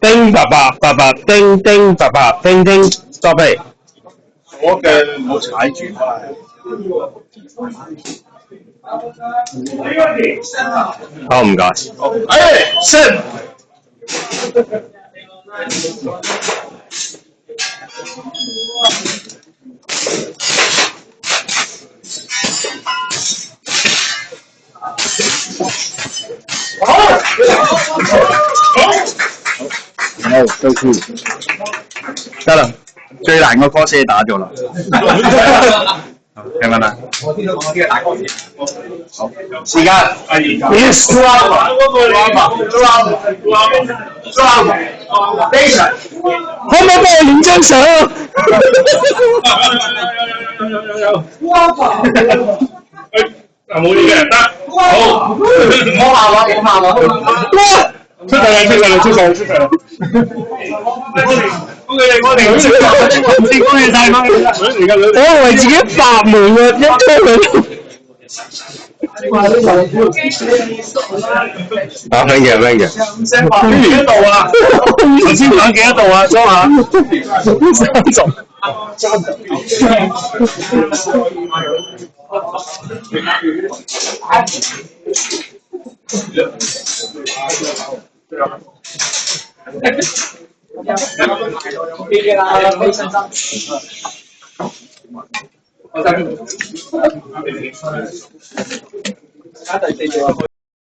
叮爸爸爸爸叮叮爸爸叮叮 ，stop it。左嘅唔好踩住啊！好唔該。哎，先。好，收褲。得啦，最難個歌先打咗啦。聽唔聽啊？我知道我啲係大歌詞。好，時間。Yes。Station。可唔可以幫我影張相？有冇呢個人得？好，唔好罵我，唔好罵我。哇！出嚟啦！出嚟啦！出嚟！出嚟啦！我哋好似唔知講嘢晒嗎？我以為自己發夢啊，一推佢。啊 ，thank you，thank you。幾多度啊？頭先講幾多度啊？裝下。30。